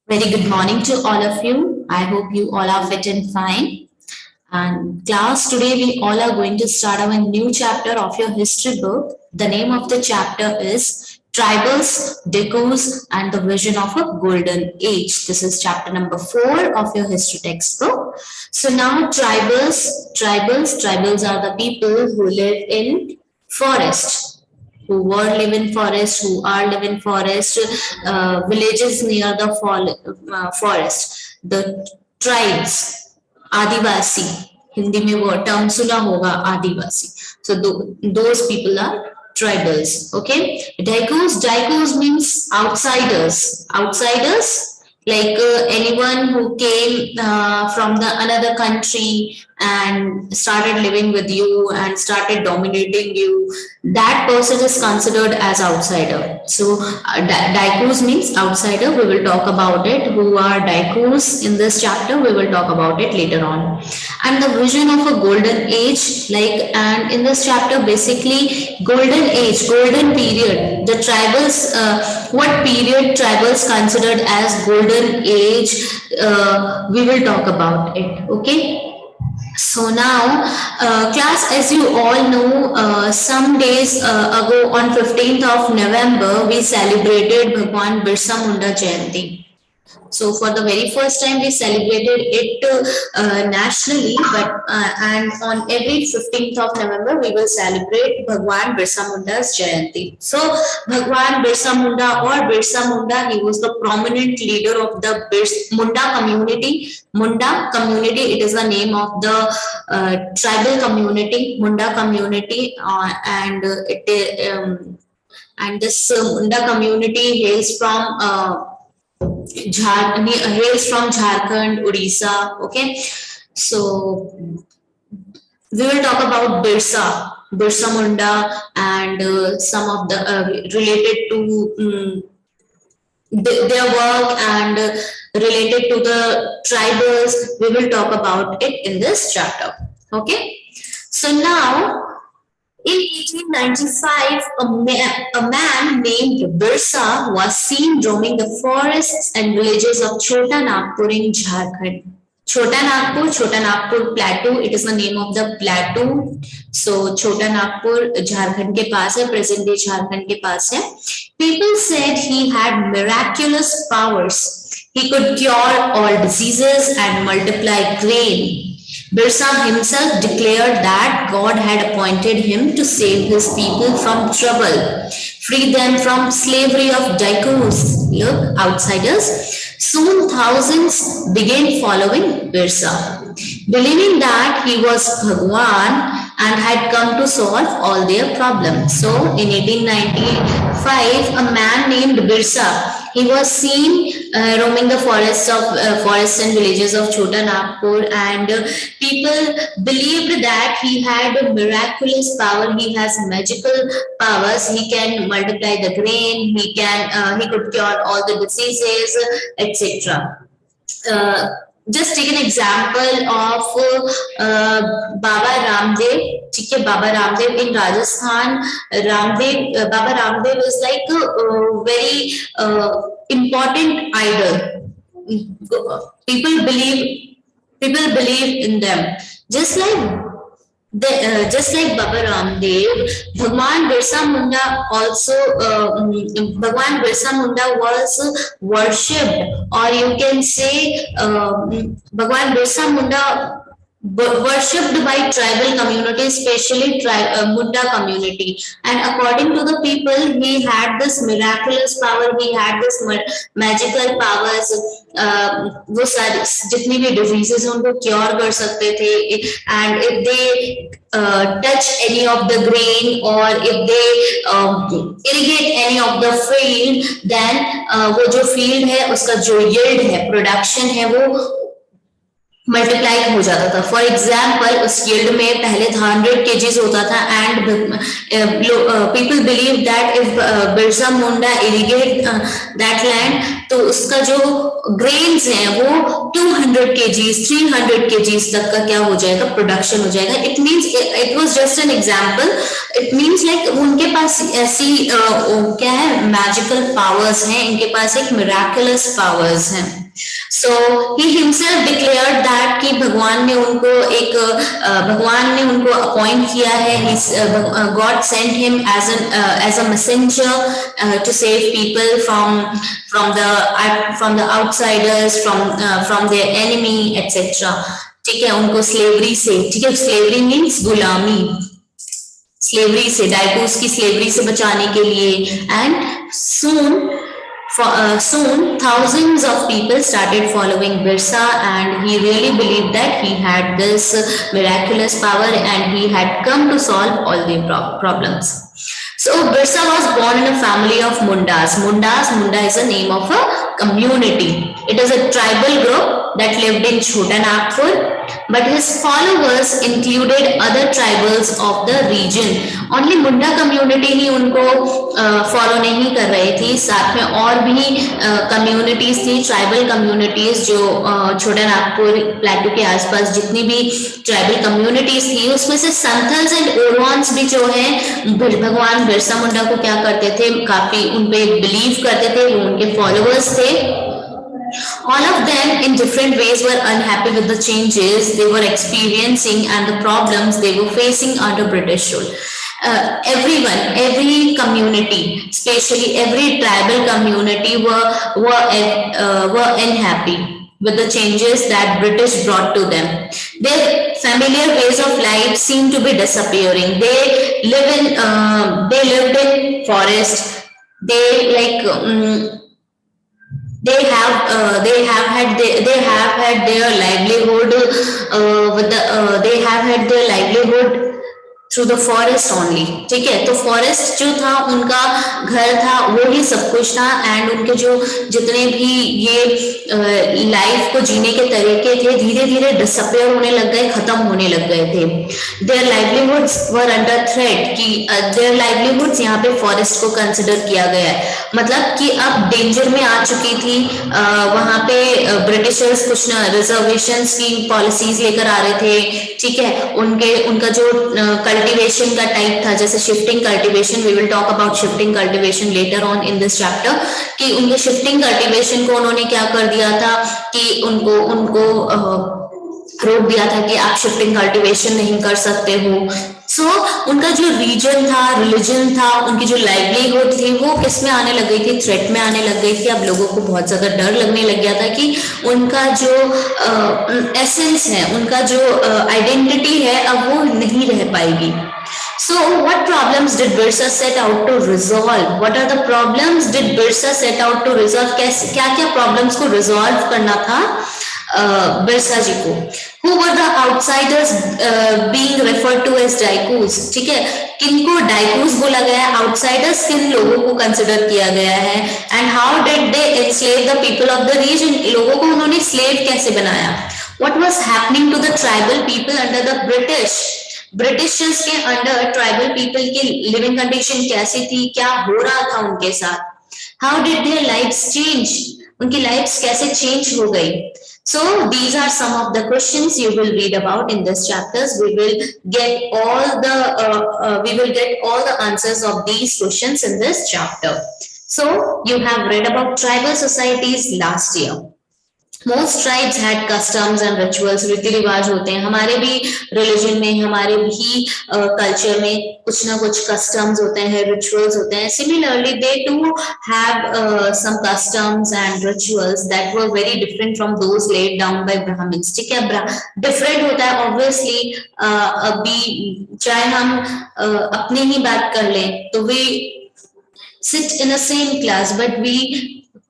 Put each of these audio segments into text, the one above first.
Very good morning to all of you. I hope you all are fit and fine. And class, today we all are going to start our new chapter of your history book. The name of the chapter is Tribals, Decos, and the Vision of a Golden Age. This is chapter number 4 of your history textbook. So now tribals are the people who live in forest, who were live in forest, who are live in forest, villages near the forest, the tribes, आदिवासी. हिंदी में वो term सुना होगा आदिवासी. So those people are tribals. Okay. Daikos means outsiders, like anyone who came from the another country and started living with you and started dominating you, that person is considered as outsider. So daikos means outsider. We will talk about it. Who are daikos in this chapter? We will talk about it later on. And the vision of a golden age, like, and in this chapter basically golden age, golden period, the tribals, what period tribals considered as golden age, we will talk about it. Okay. So now, class, as you all know, some days ago on 15th of November, we celebrated Bhagwan Birsa Munda Jayanti. So for the very first time, we celebrated it nationally, but and on every 15th of November, we will celebrate Bhagwan Birsa Munda's Jayanti. So Bhagwan Birsa Munda or Birsa Munda, he was the prominent leader of the Munda community. Munda community, it is the name of the tribal community, Munda community, and this Munda community hails from hails from Jharkhand, Odisha. Okay, so we will talk about Birsa Munda, and some of the related to their work and related to the tribals. We will talk about it in this chapter. Okay, so now in 1895, a man named Birsa was seen roaming the forests and villages of Chota Nagpur in Jharkhand. Chota Nagpur plateau, it is the name of the plateau. So Chota Nagpur Jharkhand ke paas hai, present day Jharkhand ke paas hai. People said he had miraculous powers. He could cure all diseases and multiply grain. Birsa himself declared that God had appointed him to save his people from trouble, free them from slavery of daikos, look, outsiders. Soon thousands began following Birsa, believing that he was Bhagwan and had come to solve all their problems. So in 1895, a man named Birsa, he was seen roaming the forests and villages of Chota Nagpur, and people believed that he had a miraculous power. He has magical powers. He can multiply the grain. He could cure all the diseases, etc. Just take an example of Baba Ramdev. Baba Ramdev in Rajasthan. Baba Ramdev is like a very important idol. People believe in them. Just like Baba Ramdev, Bhagwan Birsa Munda also, Bhagwan Birsa Munda was worshipped, or you can say Bhagwan Birsa Munda worshipped by tribal community, especially Munda community. And according to the people, he had this miraculous power, he had this magical powers. वो सारी जितनी भी diseases उनको cure कर सकते थे, and if they touch any of the grain, or if they irrigate any of the field, then वो जो field है उसका जो yield है, production है, वो मल्टीप्लाई हो जाता था. फॉर एग्जाम्पल उस यील्ड में पहले 100 kgs होता था and people believe that if Birsa Munda irrigate that land तो उसका जो ग्रेन्स हैं वो 200 kgs 300 kgs तक का क्या हो जाएगा, प्रोडक्शन हो जाएगा. It means it was just an example. It means like उनके पास ऐसी क्या है, मैजिकल पावर्स हैं, इनके पास एक मिराकुलस पावर्स हैं. So he himself declared that कि भगवान ने उनको अपॉइंट किया है. God sent him as a messenger to save people from the outsiders, from their enemy, etc. ठीक है, उनको स्लेवरी से, ठीक है, स्लेवरी मीन्स गुलामी, स्लेवरी से, डाइकोस की स्लेवरी से बचाने के लिए. And soon thousands of people started following Birsa and he really believed that he had this miraculous power and he had come to solve all the problems. So Birsa was born in a family of Mundas. Munda is a name of a community. It is a tribal group that lived in Chota Nagpur, but his followers included other tribals of the region. Only Munda community ही उनको follow नहीं कर रही थी, साथ में और भी communities थी, ट्राइबल कम्युनिटीज जो छोटा नागपुर प्लेटू के आसपास जितनी भी ट्राइबल कम्युनिटीज थी उसमें से संथल्स एंड ओरवान्स भी जो है भगवान बिरसा मुंडा को क्या करते थे, काफी उनपे बिलीव करते थे, वो उनके फॉलोअर्स थे. All of them in different ways were unhappy with the changes they were experiencing and the problems they were facing under British rule. Every community, especially every tribal community were unhappy with the changes that British brought to them. Their familiar ways of life seemed to be disappearing. They lived in forest. They have had their livelihood they have had their livelihood through the forest only. ठीक है, तो forest जो था उनका घर था, वो ही सब कुछ था. एंड उनके जो जितने भी ये लाइफ को जीने के तरीके थे धीरे धीरे डिसअपियर होने लग गए, खत्म होने लग गए थे. Their livelihoods were under threat, कि देयर लाइवलीहुड्स यहाँ पे फॉरेस्ट को कंसिडर किया गया है, मतलब कि अब डेंजर में आ चुकी थी. वहां पे ब्रिटिशर्स कुछ ना रिजर्वेशंस की पॉलिसीज लेकर आ रहे थे. ठीक है, उनका जो कल्टीवेशन का टाइप था, जैसे shifting cultivation, we will talk about shifting cultivation later on in this chapter, कि उनके शिफ्टिंग कल्टीवेशन को उन्होंने क्या कर दिया था कि उनको रोक दिया था कि आप शिफ्टिंग कल्टीवेशन नहीं कर सकते हो. सो उनका जो रीजन था, रिलीजन था, उनकी जो लाइवलीहुड थी वो किस में आने लग गई थी, थ्रेट में आने लग गई थी. अब लोगों को बहुत ज्यादा डर लगने लग गया था कि उनका जो एसेंस है, उनका जो आइडेंटिटी है, अब वो नहीं रह पाएगी. So what problems did Birsa set out to resolve? What are the problems did Birsa set out to resolve? क्या क्या problems को resolve करना था बिरसा जी को? Who were the outsiders being referred to as daikus? ठीक है, किनको डाइकूस बोला गया है, आउटसाइडर्स किन लोगों को कंसिडर किया गया है. And how did they enslave the people of the region? लोगों को उन्होंने स्लेव कैसे बनाया? What was happening to the tribal people under the Britishers के अंडर ट्राइबल पीपल की लिविंग कंडीशन कैसी थी, क्या हो रहा था उनके साथ? How did their lives change? उनकी लाइव्स कैसे चेंज हो गई? So these are some of the questions you will read about in this chapters. We will get all the answers of these questions in this chapter. So you have read about tribal societies last year. Most tribes had customs and rituals. रीति रिवाज होते हैं. हमारे भी religion में, हमारे भी culture में कुछ ना कुछ कस्टम्स होते हैं, रिचुअल्स होते हैं. Similarly, they too have some customs and rituals that were very different from those laid down by Brahmins. ठीक है, डिफरेंट होता है obviously. अभी चाहे हम अपनी ही बात कर लें तो we sit in the same class, but we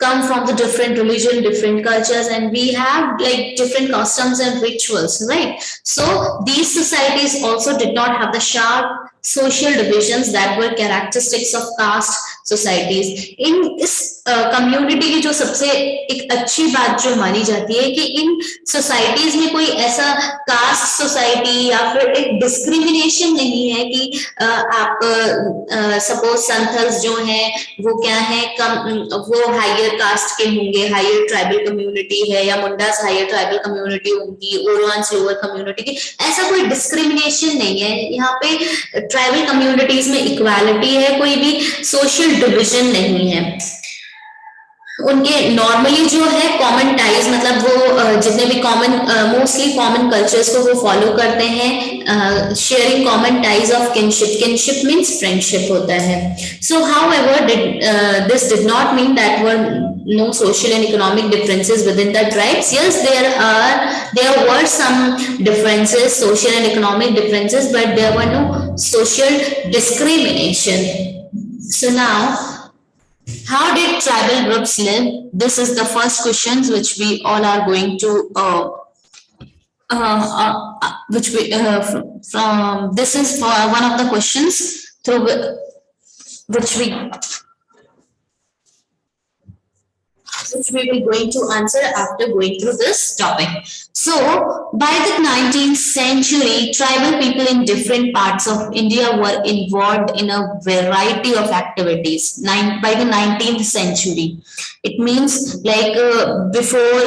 come from the different religion, different cultures, and we have like different customs and rituals, right? So these societies also did not have the sharp social divisions that were characteristics of caste societies. इन इस community की जो सबसे एक अच्छी बात जो मानी जाती है कि इन सोसाइटीज में कोई ऐसा कास्ट सोसाइटी या फिर एक डिस्क्रिमिनेशन नहीं है कि आप सपोज संथल्स जो हैं वो क्या है कम वो हायर कास्ट के होंगे, हायर ट्राइबल कम्युनिटी है, या मुंडास हायर ट्राइबल कम्युनिटी होंगी, ओरवान्स लोअर कम्युनिटी की, ऐसा कोई डिस्क्रिमिनेशन नहीं है यहाँ पे। ट्राइबल कम्युनिटीज में इक्वालिटी है, कोई भी सोशल डिविजन नहीं है। उनके नॉर्मली जो है कॉमन टाइज, मतलब वो जितने भी कॉमन मोस्टली कॉमन कल्चर्स को वो फॉलो करते हैं। Sharing common ties of kinship, kinship means friendship होता है। So how ever this did not mean that were no social and economic differences within the tribes. Yes, there were some differences, social and economic differences, but there were no social discrimination. So now, how did tribal groups live? This is the first questions which we all are going to which we from this is for one of the questions through which we will be going to answer after going through this topic. So, by the 19th century, tribal people in different parts of India were involved in a variety of activities. By the 19th century, it means like before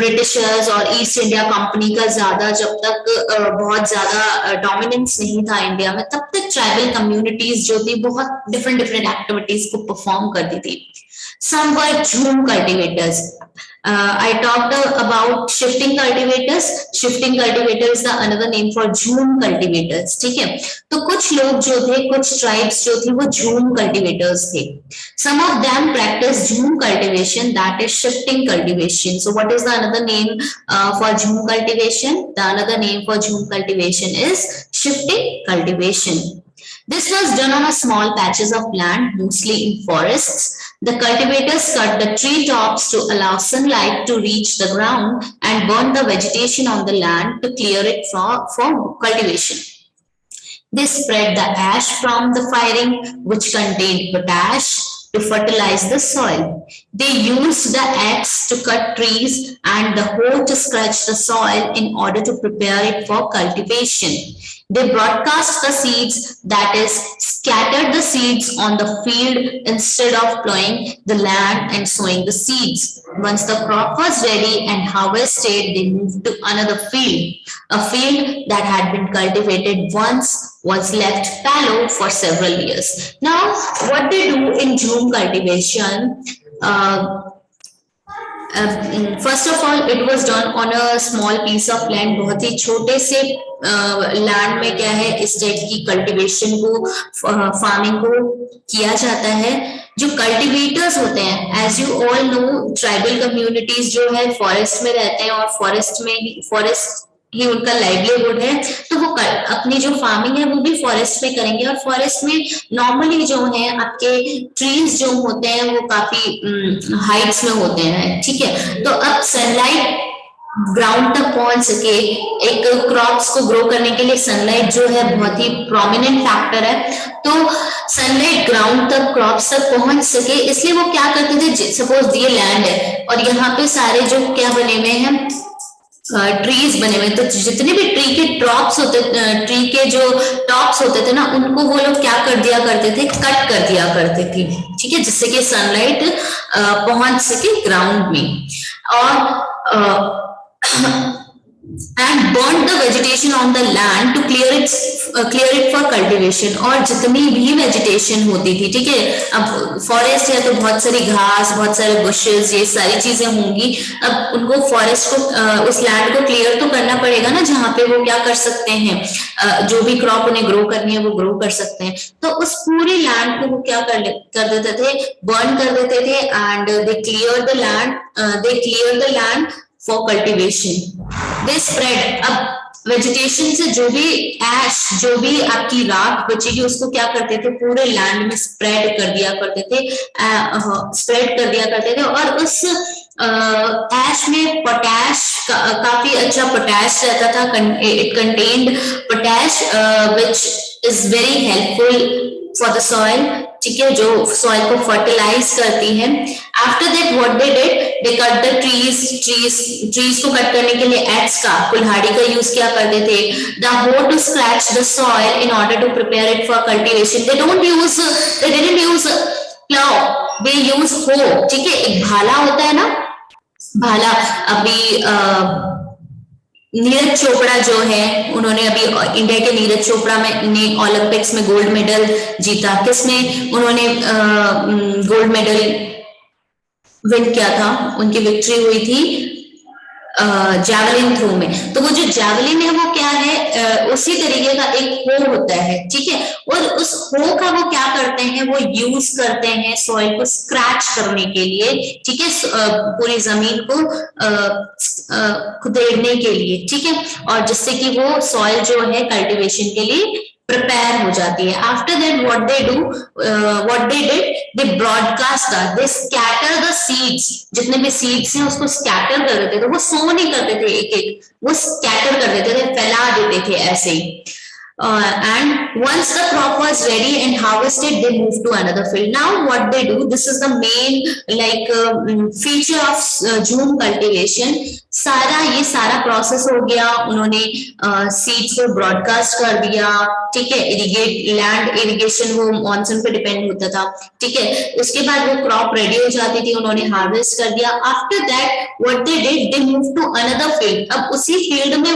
Britishers और East India Company का ज़्यादा जब तक बहुत ज़्यादा dominance नहीं था India में, तब तक tribal communities जो थी बहुत different activities को perform करती थी। Some were jhum cultivators. I talked about shifting cultivators. Shifting cultivator is the another name for jhum cultivators. ठीक है, तो कुछ लोग जो थे, कुछ tribes जो थी वो jhum cultivators थे. Some of them practice jhum cultivation, that is shifting cultivation. So what is the another name for jhum cultivation? The another name for jhum cultivation is shifting cultivation. This was done on a small patches of land, mostly in forests. The cultivators cut the tree tops to allow sunlight to reach the ground and burn the vegetation on the land to clear it for cultivation. They spread the ash from the firing, which contained potash, to fertilize the soil. They used the axe to cut trees and the hoe to scratch the soil in order to prepare it for cultivation. They broadcast the seeds, that is, scattered the seeds on the field instead of plowing the land and sowing the seeds. Once the crop was ready and harvested, they moved to another field. A field that had been cultivated once was left fallow for several years. Now, what they do in jhum cultivation, first of all, it was done on a small piece of land. बहुत ही छोटे से land में क्या है, इस type की cultivation को farming को किया जाता है। जो कल्टीवेटर्स होते हैं, as you all know, tribal communities जो है फॉरेस्ट में रहते हैं और फॉरेस्ट ही उनका लाइवलीहुड है, तो वो अपनी जो फार्मिंग है वो भी फॉरेस्ट में करेंगे। और फॉरेस्ट में नॉर्मली जो है आपके ट्रीज जो होते हैं वो काफी हाइट्स में होते हैं, ठीक है। तो अब सनलाइट ग्राउंड तक पहुंच सके, एक क्रॉप्स को ग्रो करने के लिए सनलाइट जो है बहुत ही प्रोमिनेंट फैक्टर है, तो सनलाइट ग्राउंड तक क्रॉप्स तक पहुंच सके, इसलिए वो क्या करते थे, सपोज ये लैंड है और यहाँ पे सारे जो क्या बने हुए हैं, ट्रीज बने हुए, तो जितने भी ट्री के टॉप्स होते, ट्री के जो टॉप्स होते थे ना, उनको वो लोग क्या कर दिया करते थे, कट कर दिया करते थे, ठीक है, जिससे कि सनलाइट पहुंच सके ग्राउंड में। और and burnt the vegetation on the land to clear it for cultivation। और जितनी भी वेजिटेशन होती थी, ठीक है, अब फॉरेस्ट है तो बहुत सारी घास, बहुत सारे बुशेस, ये सारी चीजें होंगी। अब उनको फॉरेस्ट को उस लैंड को क्लियर तो करना पड़ेगा ना, जहाँ पे वो क्या कर सकते हैं, जो भी क्रॉप उन्हें ग्रो करनी है वो ग्रो कर सकते हैं। तो उस पूरे लैंड को वो क्या कर देते थे, बर्न कर देते थे, and they clear the land for cultivation. They spread, अब वेजिटेशन से जो भी एश, जो भी आपकी राख बचेगी उसको क्या करते थे, पूरे लैंड में स्प्रेड कर दिया करते थे। और उस एश में पोटैश, काफी अच्छा पोटैश रहता था, it contained potash which is very helpful for the soil ठीक है, जो सॉइल को फर्टिलाइज करती है। After that what they did, they cut the trees को कट करने के लिए एक्स का, कुल्हाड़ी का यूज क्या करते थे, the hoe to scratch the soil in order to prepare it for cultivation. They didn't use plough, they use hoe, ठीक है। एक भाला होता है ना, भाला, अभी नीरज चोपड़ा जो है, उन्होंने अभी इंडिया के नीरज चोपड़ा ने ओलंपिक्स में गोल्ड मेडल जीता। किसमें उन्होंने गोल्ड मेडल विन किया था, उनकी विक्ट्री हुई थी जैवलिन थ्रो में। तो वो जो जैवलिन है वो क्या है, उसी तरीके का एक हो होता है, ठीक है। और उस हो का वो क्या करते हैं, वो यूज करते हैं सॉइल को स्क्रैच करने के लिए, ठीक है, पूरी जमीन को खुदेड़ने के लिए, ठीक है, और जिससे कि वो सॉइल जो है कल्टीवेशन के लिए प्रिपेयर हो जाती है। After that what they did, they broadcast that, they scatter the seeds, जितने भी सीड्स हैं उसको स्कैटर कर देते थे, वो सो नहीं करते थे एक एक, वो स्कैटर कर देते थे, फैला देते थे ऐसे ही। And once the crop was ready and harvested, they moved to another field. Now what they do, this is the main feature of June cultivation. ये सारा प्रोसेस हो गया, उन्होंने सीड्स को ब्रॉडकास्ट कर दिया, ठीक है। लैंड इरिगेशन वो मॉनसून पे डिपेंड होता था, ठीक है। उसके बाद वो क्रॉप रेडी हो जाती थी, उन्होंने हार्वेस्ट कर दिया। After that what they did, they move to another field. अब उसी फील्ड में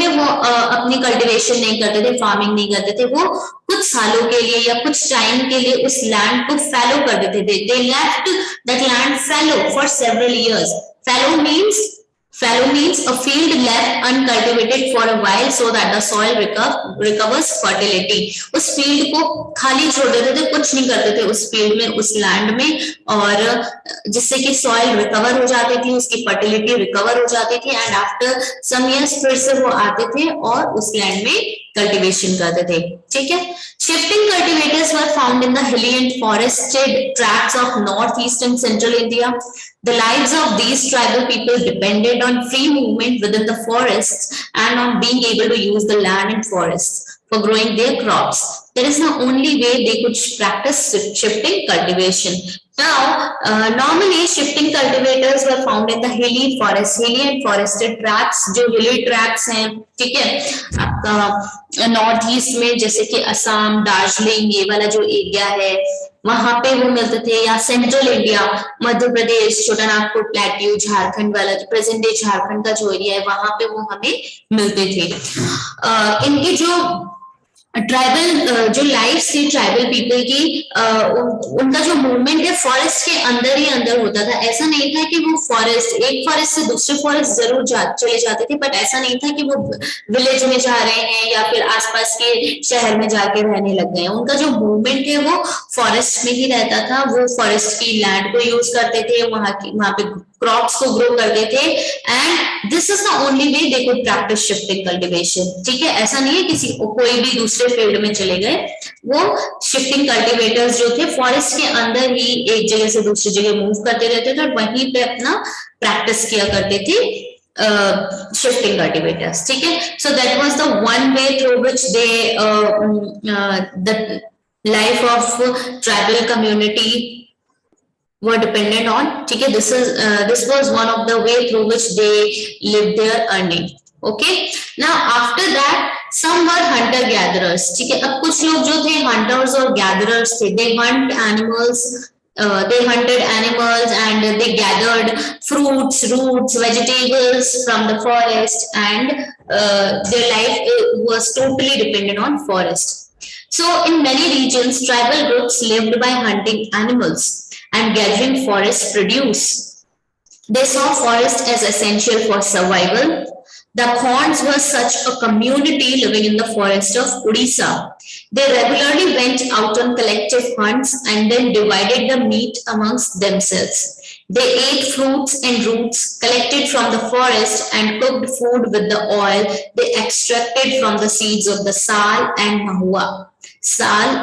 वो अपनी कल्टीवेशन नहीं करते थे, फार्मिंग नहीं करते थे, वो कुछ सालों के लिए या कुछ टाइम के लिए उस लैंड को फैलो कर देते थे। They left that land fallow for several years. Fallow means a field left uncultivated for a while so that the soil recovers fertility. उस फील्ड को खाली छोड़ देते थे, कुछ नहीं करते थे उस फील्ड में, उस लैंड में, और जिससे कि सॉइल रिकवर हो जाती थी, उसकी फर्टिलिटी रिकवर हो जाती थी। एंड आफ्टर सम इयर्स फिर से वो आते थे और उस लैंड में कल्टीवेशन करते थे, ठीक है। Shifting cultivators were found in the hilly and forested tracts of northeast and central India. The lives of these tribal people depended on free movement within the forests and on being able to use the land and forests for growing their crops. That is the only way they could practice shifting cultivation. Now, normally shifting cultivators were found in the hilly and forested tracts. जो hilly tracts हैं, ठीक है, आपका north east में जैसे कि असम, दार्जिलिंग, ये वाला जो एरिया है वहां पे वो मिलते थे, या सेंट्रल इंडिया, मध्य प्रदेश, छोटा नागपुर प्लेट्यू, झारखंड वाला जो प्रेजेंट डे झारखंड का जो एरिया है वहां पे वो हमें मिलते थे। इनके जो ट्राइबल जो लाइफ थी ट्राइबल पीपल की, उनका जो मूवमेंट है फॉरेस्ट के अंदर ही अंदर होता था। ऐसा नहीं था कि वो एक फॉरेस्ट से दूसरे फॉरेस्ट जरूर चले जाते थे, बट ऐसा नहीं था कि वो विलेज में जा रहे हैं या फिर आसपास के शहर में जाके रहने लग गए हैं। उनका जो मूवमेंट है वो फॉरेस्ट में ही रहता था। वो फॉरेस्ट की लैंड को यूज करते थे, वहां पे क्रॉप्स को ग्रो करते थे, and this is the only way they could practice shifting cultivation, ठीक है। ऐसा नहीं है किसी कोई भी दूसरे फील्ड में चले गए, वो शिफ्टिंग कल्टीवेटर्स जो थे फॉरेस्ट के अंदर ही एक जगह से दूसरी जगह मूव करते रहते थे और वहीं पे अपना प्रैक्टिस किया करते थे shifting cultivators, ठीक है। So that was the one way through which the life of tribal community were dependent on, ठीक है। This was one of the way through which they lived their earning, okay. Now after that some were hunter gatherers, ठीक है। अब कुछ लोग जो थे hunters और gatherers थे, they hunted animals and they gathered fruits, roots, vegetables from the forest, and their life was totally dependent on forest. So in many regions tribal groups lived by hunting animals and gathering forest produce. They saw forest as essential for survival. The Khons were such a community living in the forest of Odisha. They regularly went out on collective hunts and then divided the meat amongst themselves. They ate fruits and roots collected from the forest and cooked food with the oil they extracted from the seeds of the sal and mahua. Sal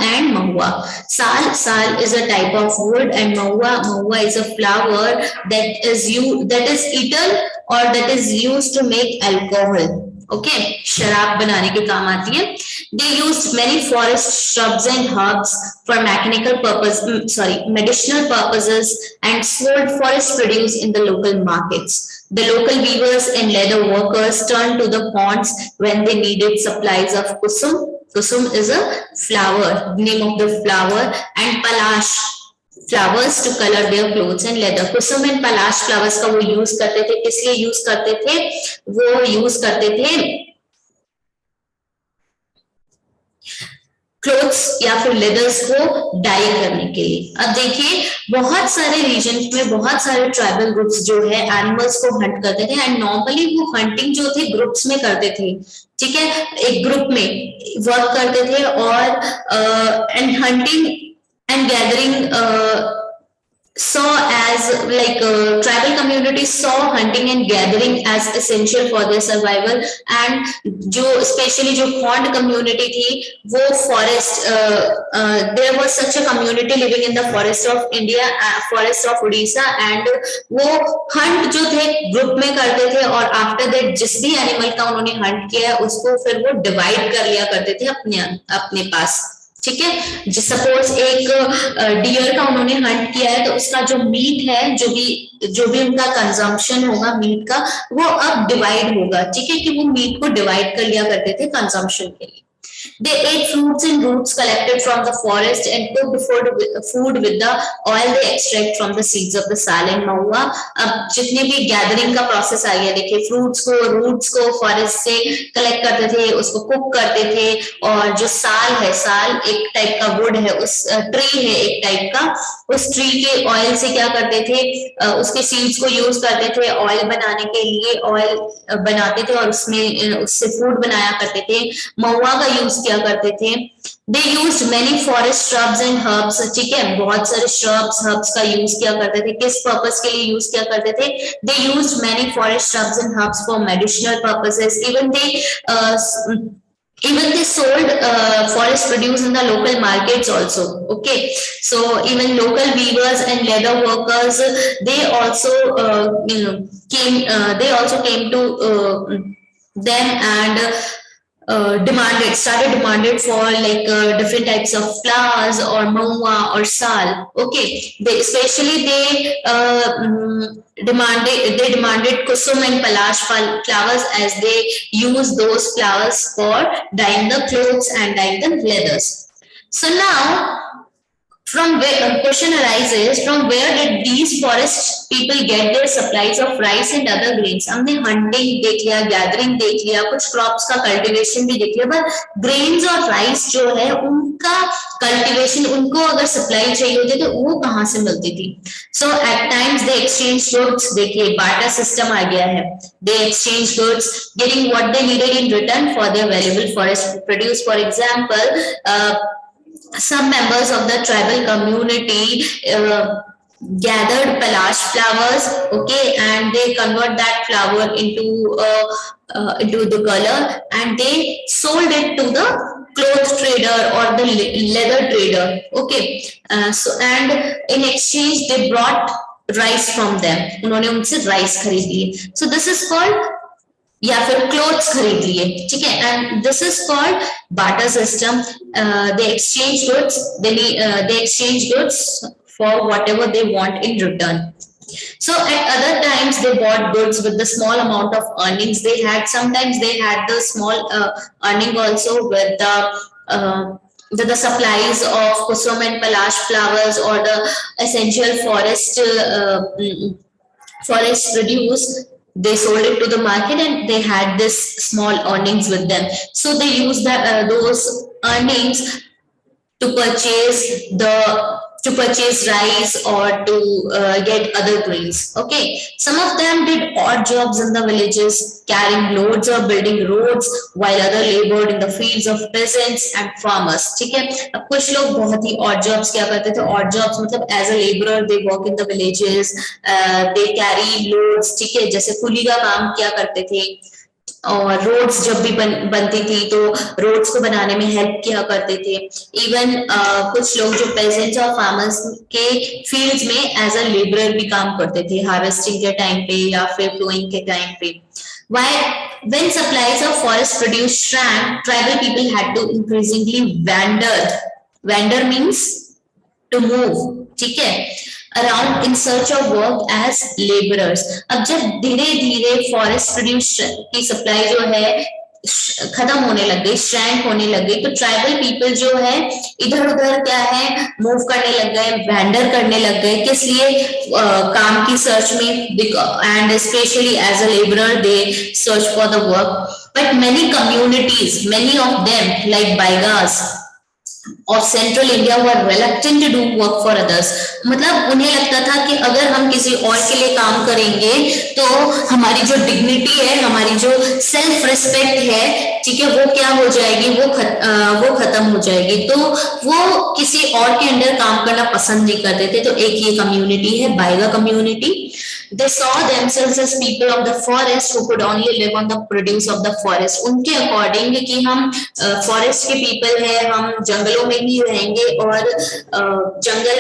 is a type of wood, and mahua is a flower that is eaten or that is used to make alcohol. Okay, शराब बनाने के काम आती है। They use many forest shrubs and herbs for mechanical purpose, medicinal purposes, and sold forest produce in the local markets. The local weavers and leather workers turned to the ponds when they needed supplies of kusum. Kusum is a flower, name of the flower, and palash flowers to color their clothes and leather. Kusum and Palash flowers का वो use करते थे, किस लिए use करते थे? वो use करते थे क्लोथ्स या फिर लेदर्स को डाई करने के लिए। अब देखिए बहुत सारे रीजन में बहुत सारे ट्राइबल ग्रुप्स जो है एनिमल्स को हंट करते थे, एंड नॉर्मली वो हंटिंग जो थे ग्रुप्स में करते थे, ठीक है, एक ग्रुप में वर्क करते थे, और and hunting and gathering saw as like tribal communities saw hunting and gathering as essential for their survival, and जो especially जो Khond community थी वो forest there was such a community living in the forest of India, forest of Odisha, and वो hunt जो थे group में करते थे, और after that जिस भी animal का उन्होंने hunt किया है उसको फिर वो divide कर लिया करते थे अपने पास, ठीक है। सपोज एक डियर का उन्होंने हंट किया है तो उसका जो मीट है, जो भी उनका कंजम्पशन होगा मीट का, वो अब डिवाइड होगा, ठीक है, कि वो मीट को डिवाइड कर लिया करते थे कंजम्पशन के लिए। They ate fruits and roots collected from the forest and cooked food with the oil they extract from the seeds of the sal and mahua. अब जितने भी गैदरिंग का प्रोसेस आ गया, देखिए फ्रूट्स को रूट्स को फॉरेस्ट से कलेक्ट करते थे, उसको कुक करते थे, और जो साल है, साल एक टाइप का वुड है, उस ट्री है एक टाइप का, उस ट्री के ऑयल से क्या करते थे, उसके सीड्स को यूज करते थे ऑयल बनाने के लिए, ऑयल बनाते थे और उसमें उससे फूड बनाया करते थे। महुआ का यूज किया करते थे। They use many forest shrubs and herbs, ठीक है, बहुत सारे श्रब्स हर्ब्स का यूज किया करते थे। किस पर्पस के लिए यूज किया करते थे? They use many forest shrubs and herbs for medicinal purposes. Even they sold forest produce in the local markets also. Okay, so even local weavers and leather workers, they also came to them and started demanded for like different types of flowers or mahua or sal. Okay, they demanded kusum and palash flowers, as they use those flowers for dyeing the clothes and dyeing the leathers. So now from where question arises, from where did these forest people get their supplies of rice and other grains? हमने hunting देख लिया, gathering देख लिया, कुछ crops का cultivation भी देख लिया, पर grains और rice जो है उनका cultivation, उनको अगर supply चाहिए होती तो वो कहाँ से मिलती थी? So at times they exchange goods. देखिए barter system आ गया है. They exchange goods, getting what they needed in return for their valuable forest produce. For example, some members of the tribal community gathered palash flowers, okay, and they convert that flower into the color, and they sold it to the cloth trader or the leather trader, okay. So and in exchange they brought rice from them, उन्होंने उनसे rice खरीद लिए. So this is called, या फिर clothes खरीद लिए, ठीक है, and this is called barter system. They exchange goods for whatever they want in return. So at other times they bought goods with the small amount of earnings they had. Sometimes they had the small earning also with the supplies of kusum and palash flowers or the essential forest produce. They sold it to the market and they had this small earnings with them. So they used those earnings to purchase rice or to get other grains. Okay, some of them did odd jobs in the villages, carrying loads or building roads, while other labored in the fields of peasants and farmers. ठीक है, अब कुछ लोग बहुत ही odd jobs क्या करते थे? Odd jobs मतलब as a laborer they work in the villages, they carry loads, ठीक है, जैसे कुली का काम किया करते थे, और रोड्स जब भी बनती थी तो रोड्स को बनाने में हेल्प किया करते थे. इवन कुछ लोग जो पेजेंट्स और फार्मर्स के फील्ड्स में एज अ लेबरर भी काम करते थे, हार्वेस्टिंग के टाइम पे या फिर प्लोइंग के टाइम पे. Why? When supplies of forest produce shrank, tribal people had to increasingly wander. Wander means to move, ठीक है, around in search of work as labourers. अब जब धीरे धीरे फॉरेस्ट प्रोड्यूस की सप्लाई जो है खत्म होने लग गई, श्रैंक होने लग गई, तो ट्राइबल पीपल जो है इधर उधर क्या है मूव करने लग गए, वेंडर करने लग गए. किस लिए? काम की सर्च में, and specially as a labourer they search for the work. But many communities, many of them like Baigas of central India were reluctant to do work for others. मतलब उन्हें लगता था कि अगर हम किसी और के लिए काम करेंगे तो हमारी जो डिग्निटी है, हमारी जो सेल्फ रिस्पेक्ट है, ठीक है, वो क्या हो जाएगी, वो खत्म हो जाएगी. तो वो किसी और के अंडर काम करना पसंद नहीं करते थे. तो एक ये कम्युनिटी है Baiga community. They saw themselves as people of the forest who could only live on the produce of the forest. उनके अकॉर्डिंग कि हम फॉरेस्ट के पीपल है, हम जंगलों में ही रहेंगे और जंगल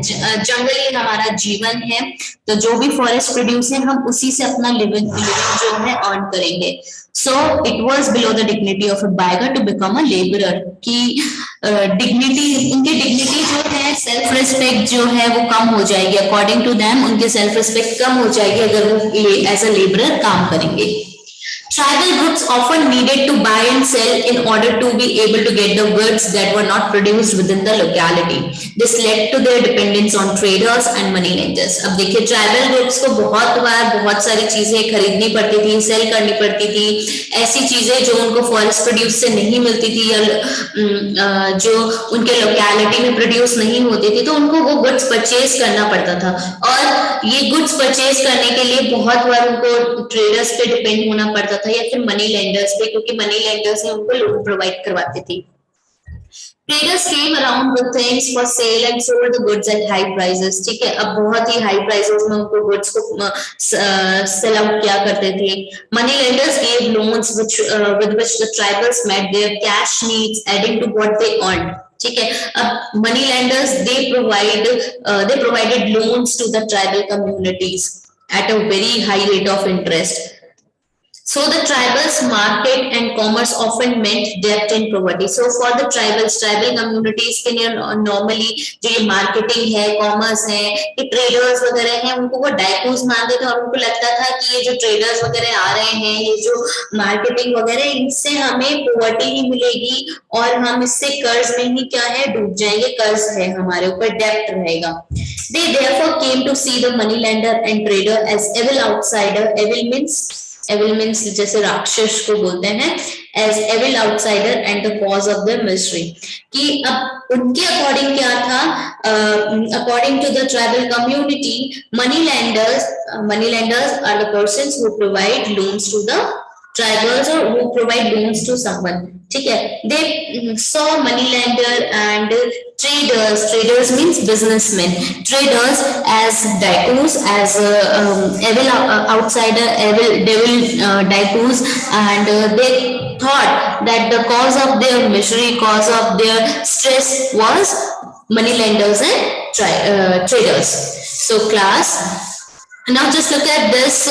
जंगल ही हमारा जीवन है. तो जो भी फॉरेस्ट प्रोड्यूस है हम उसी से अपना लिविंग जो है अर्न करेंगे. So it was below the dignity of a baiga to become a laborer. कि डिग्निटी, उनकी डिग्निटी जो है, सेल्फ रिस्पेक्ट जो है वो कम हो जाएगी. अकॉर्डिंग टू देम उनकी सेल्फ रिस्पेक्ट कम हो जाएगी अगर वो एज अ लेबरर काम करेंगे. Tribal groups often needed to buy and sell in order to be able to get the goods that were not produced within the locality. This led to their dependence on traders and money lenders. अब देखिए tribal groups को बहुत बार बहुत सारी चीजें खरीदनी पड़ती थी, सेल करनी पड़ती थी. ऐसी चीजें जो उनको फॉरेस्ट प्रोड्यूस से नहीं मिलती थी या जो उनके लोकेलिटी में प्रोड्यूस नहीं होती थी, तो उनको वो गुड्स परचेज करना पड़ता था. और ये गुड्स परचेज करने के लिए बहुत बार उनको ट्रेडर्स पे डिपेंड होना पड़ता था या फिर मनी लेंडर्स पे, क्योंकि मनी लेंडर्स ही उनको लोन प्रोवाइड करवाते थे. Traders came around with things for sale and sold the goods at high prices. ठीक है, अब बहुत ही high prices में उनको goods को sell out किया करते थे. Money lenders gave loans with which the tribals met their cash needs, adding to what they earned. ठीक है, अब money lenders they provided loans to the tribal communities at a very high rate of interest. So the tribals market and commerce often meant debt and poverty. So for the tribal communities के लिए normally जो ये marketing है, commerce है, ये traders वगैरह हैं, उनको वो डायकूज मानते थे और उनको लगता था कि ये जो traders वगैरह आ रहे हैं, ये जो marketing वगैरह, इनसे हमें poverty ही मिलेगी और हम इससे कर्ज में ही क्या है डूब जाएंगे, कर्ज है हमारे ऊपर, debt रहेगा. They therefore came to see the money lender and trader as evil outsider. Evil means जैसे राक्षस को बोलते हैं, as evil outsider and the cause of their misery. कि अब उनके अकॉर्डिंग क्या था, according to the tribal community, money lenders are the persons who provide loans to the tribals or who provide loans to someone. ठीक है, they saw money lender and traders means businessmen, traders as daikos, as evil outsider, devil daikos, and they thought that the cause of their misery, cause of their stress was money lenders and traders. So class, now just look at this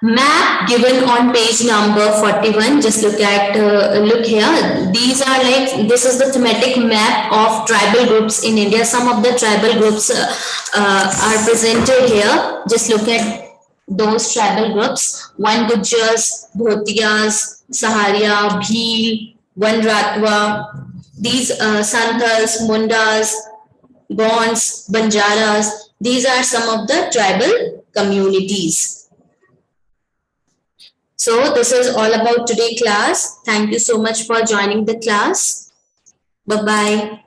map given on page number 41. Just look here. These are like, this is the thematic map of tribal groups in India. Some of the tribal groups are presented here. Just look at those tribal groups. One Gujars, Bhotiyas, Saharia, Bhil, one Ratwa. These Santals, Mundas, Gonds, Banjaras. These are some of the tribal communities. So this is all about today class. Thank you so much for joining the class. Bye-bye.